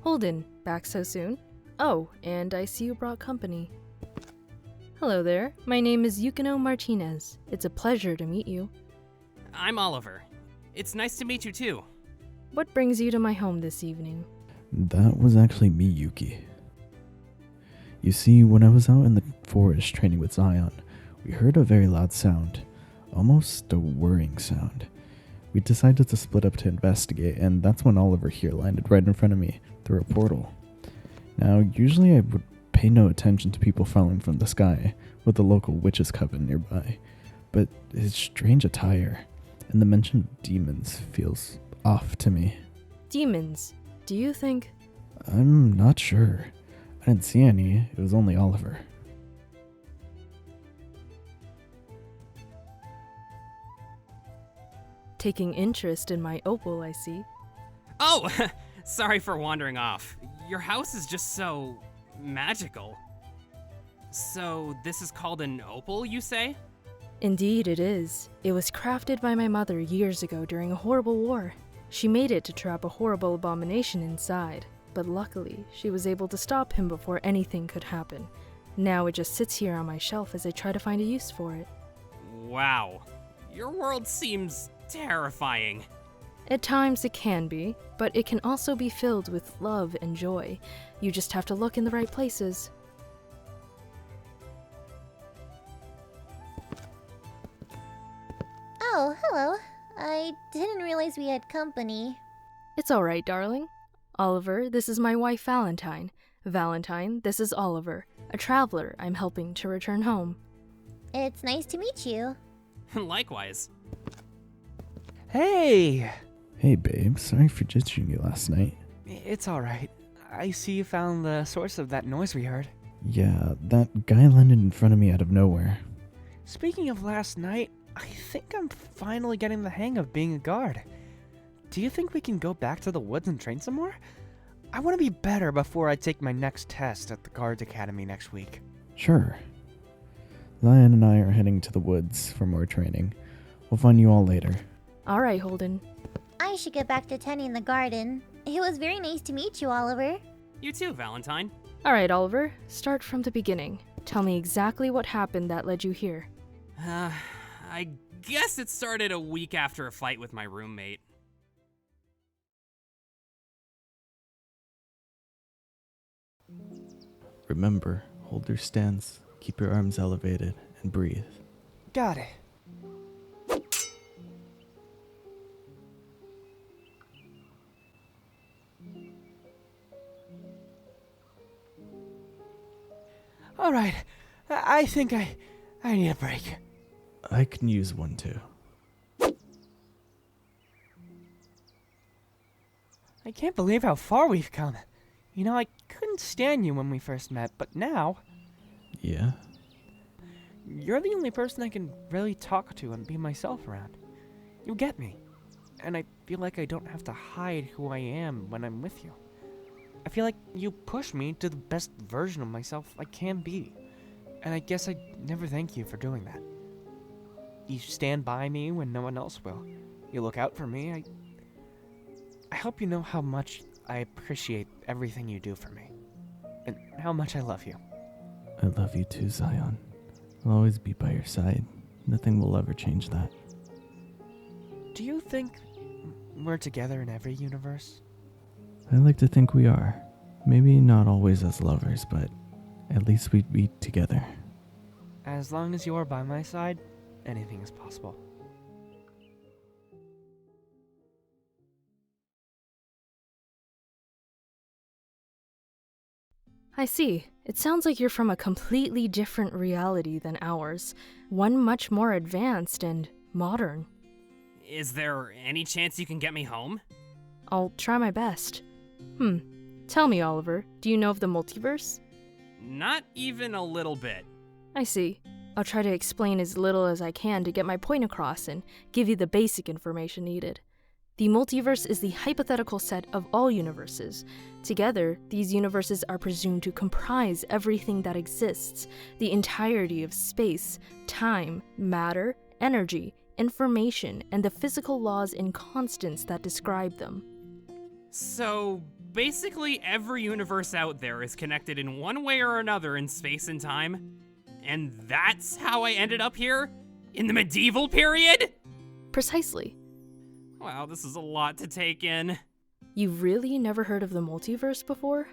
Holden, back so soon? Oh, and I see you brought company. Hello there, my name is Yukino Martinez. It's a pleasure to meet you. I'm Oliver. It's nice to meet you too. What brings you to my home this evening? That was actually me, Yuki. You see, when I was out in the forest training with Zion, we heard a very loud sound, almost a whirring sound. We decided to split up to investigate, and that's when Oliver here landed right in front of me through a portal. Now, usually I would pay no attention to people falling from the sky, with the local witches' coven nearby, but his strange attire and the mention of demons feels off to me. Demons? Do you think... I'm not sure. I didn't see any, it was only Oliver. Taking interest in my opal, I see. Oh, sorry for wandering off. Your house is just so magical. So this is called an opal, you say? Indeed it is. It was crafted by my mother years ago during a horrible war. She made it to trap a horrible abomination inside, but luckily she was able to stop him before anything could happen. Now it just sits here on my shelf as I try to find a use for it. Wow. Your world seems terrifying. At times it can be, but it can also be filled with love and joy. You just have to look in the right places. Oh, hello. I didn't realize we had company. It's alright, darling. Oliver, this is my wife Valentine. Valentine, this is Oliver, a traveler I'm helping to return home. It's nice to meet you. Likewise. Hey! Hey babe, sorry for ditching you last night. It's alright. I see you found the source of that noise we heard. Yeah, that guy landed in front of me out of nowhere. Speaking of last night, I think I'm finally getting the hang of being a guard. Do you think we can go back to the woods and train some more? I want to be better before I take my next test at the Guards Academy next week. Sure. Zion and I are heading to the woods for more training. We'll find you all later. Alright, Holden. I should get back to tending the garden. It was very nice to meet you, Oliver. You too, Valentine. Alright, Oliver, start from the beginning. Tell me exactly what happened that led you here. I guess it started a week after a fight with my roommate. Remember, hold your stance, keep your arms elevated, and breathe. Got it. Alright, I think I need a break. I can use one too. I can't believe how far we've come. You know, I couldn't stand you when we first met, but now, Yeah? you're the only person I can really talk to and be myself around. You get me, and I feel like I don't have to hide who I am when I'm with you. I feel like you push me to the best version of myself I can be, and I guess I never thank you for doing that. You stand by me when no one else will. You look out for me. I hope you know how much I appreciate everything you do for me, and how much I love you. I love you too, Zion. I'll always be by your side. Nothing will ever change that. Do you think we're together in every universe? I like to think we are. Maybe not always as lovers, but at least we'd be together. As long as you're by my side, anything is possible. I see. It sounds like you're from a completely different reality than ours. One much more advanced and modern. Is there any chance you can get me home? I'll try my best. Tell me, Oliver, do you know of the multiverse? Not even a little bit. I see. I'll try to explain as little as I can to get my point across and give you the basic information needed. The multiverse is the hypothetical set of all universes. Together, these universes are presumed to comprise everything that exists, the entirety of space, time, matter, energy, information, and the physical laws and constants that describe them. So, basically every universe out there is connected in one way or another in space and time. And that's how I ended up here? In the medieval period? Precisely. Wow, this is a lot to take in. You've really never heard of the multiverse before?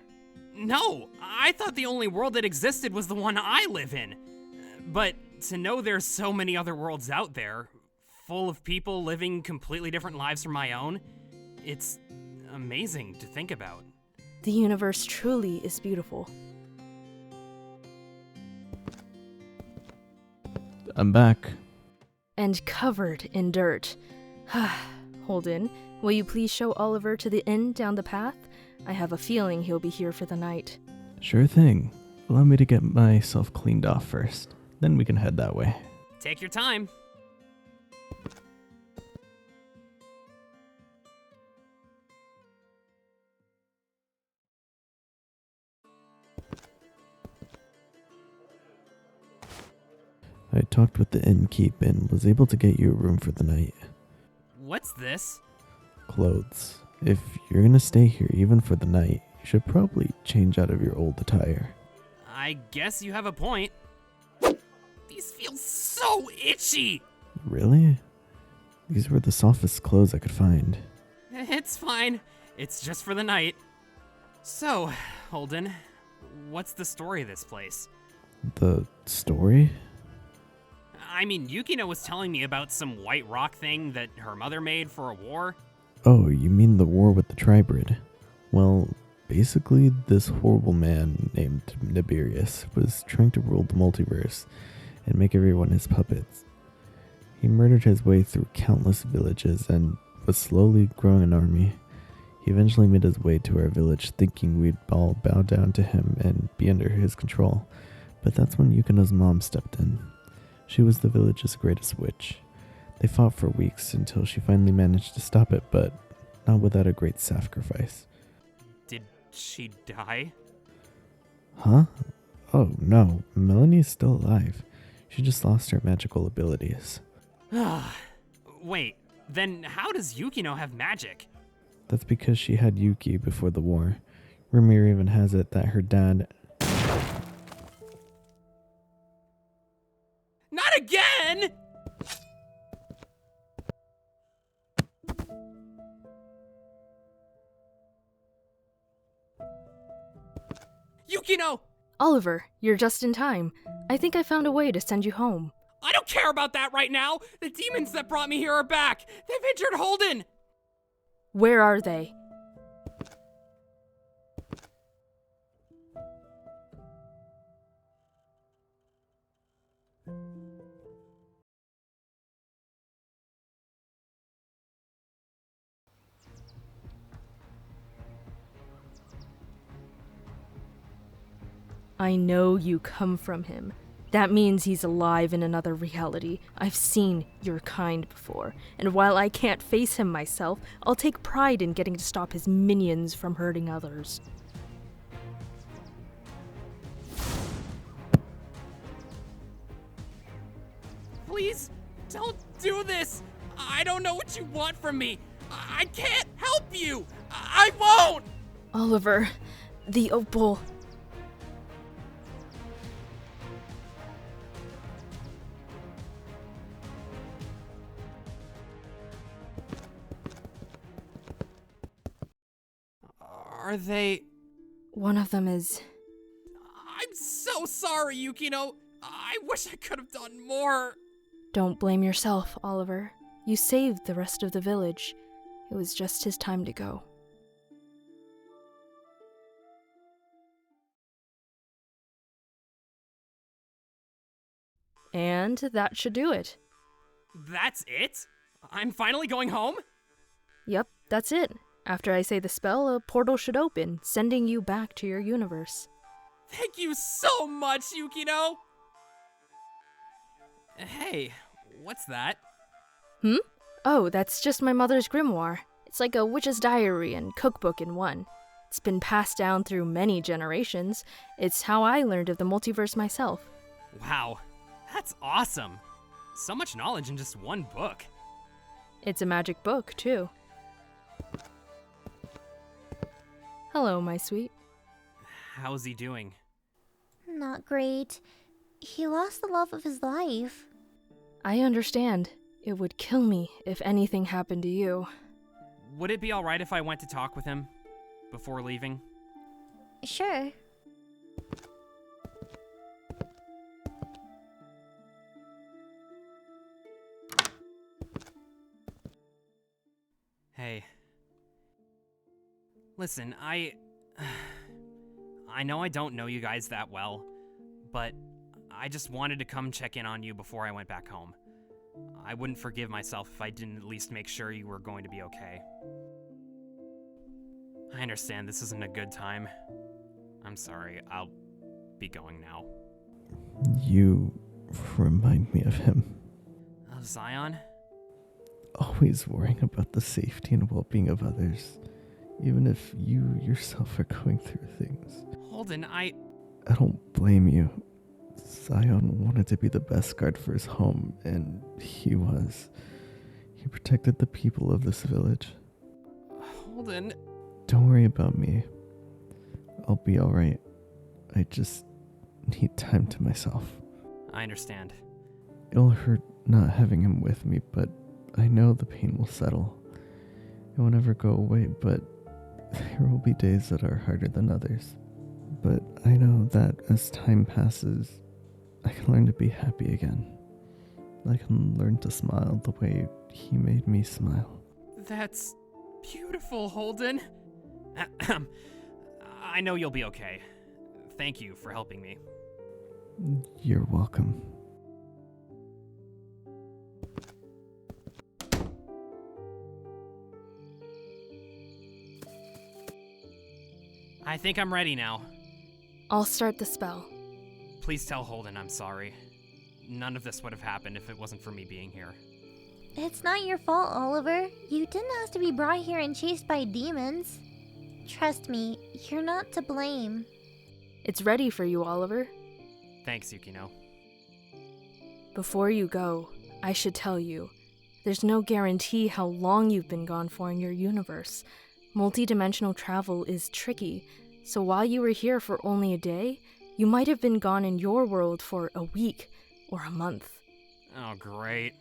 No, I thought the only world that existed was the one I live in. But to know there's so many other worlds out there, full of people living completely different lives from my own, it's amazing to think about. The universe truly is beautiful. I'm back. And covered in dirt. Holden, will you please show Oliver to the inn down the path? I have a feeling he'll be here for the night. Sure thing. Allow me to get myself cleaned off first. Then we can head that way. Take your time. I talked with the innkeep and was able to get you a room for the night. What's this? Clothes. If you're gonna stay here even for the night, you should probably change out of your old attire. I guess you have a point. These feel so itchy! Really? These were the softest clothes I could find. It's fine. It's just for the night. So, Holden, what's the story of this place? The story? I mean, Yukino was telling me about some white rock thing that her mother made for a war. Oh, you mean the war with the tribrid? Well, basically, this horrible man named Nibirius was trying to rule the multiverse and make everyone his puppets. He murdered his way through countless villages and was slowly growing an army. He eventually made his way to our village thinking we'd all bow down to him and be under his control. But that's when Yukino's mom stepped in. She was the village's greatest witch. They fought for weeks until she finally managed to stop it, but not without a great sacrifice. Did she die? Huh? Oh no, Melanie's still alive. She just lost her magical abilities. Wait, then how does Yukino have magic? That's because she had Yuki before the war. Rumor even has it that her dad... Not again! Yukino! Oliver, you're just in time. I think I found a way to send you home. I don't care about that right now! The demons that brought me here are back! They've injured Holden! Where are they? I know you come from him. That means he's alive in another reality. I've seen your kind before, and while I can't face him myself, I'll take pride in getting to stop his minions from hurting others. Please, don't do this! I don't know what you want from me! I can't help you! I won't! Oliver, the opal... Are they... One of them is... I'm so sorry, Yukino! I wish I could have done more! Don't blame yourself, Oliver. You saved the rest of the village. It was just his time to go. And that should do it. That's it? I'm finally going home? Yep, that's it. After I say the spell, a portal should open, sending you back to your universe. Thank you so much, Yukino! Hey, what's that? Oh, that's just my mother's grimoire. It's like a witch's diary and cookbook in one. It's been passed down through many generations. It's how I learned of the multiverse myself. Wow, that's awesome. So much knowledge in just one book. It's a magic book, too. Hello, my sweet. How's he doing? Not great. He lost the love of his life. I understand. It would kill me if anything happened to you. Would it be alright if I went to talk with him before leaving? Sure. Hey. Listen, I know I don't know you guys that well, but I just wanted to come check in on you before I went back home. I wouldn't forgive myself if I didn't at least make sure you were going to be okay. I understand this isn't a good time. I'm sorry, I'll be going now. You remind me of him. Of Zion? Always worrying about the safety and well-being of others, even if you yourself are going through things. Holden, I don't blame you. Zion wanted to be the best guard for his home, and he was. He protected the people of this village. Holden... Don't worry about me. I'll be alright. I just need time to myself. I understand. It'll hurt not having him with me, but I know the pain will settle. It will never go away, but there will be days that are harder than others. But I know that as time passes, I can learn to be happy again. I can learn to smile the way he made me smile. That's beautiful, Holden. I know you'll be okay. Thank you for helping me. You're welcome. I think I'm ready now. I'll start the spell. Please tell Holden I'm sorry. None of this would have happened if it wasn't for me being here. It's not your fault, Oliver. You didn't ask to be brought here and chased by demons. Trust me, you're not to blame. It's ready for you, Oliver. Thanks, Yukino. Before you go, I should tell you, there's no guarantee how long you've been gone for in your universe. Multidimensional travel is tricky, so while you were here for only a day, you might have been gone in your world for a week or a month. Oh, great.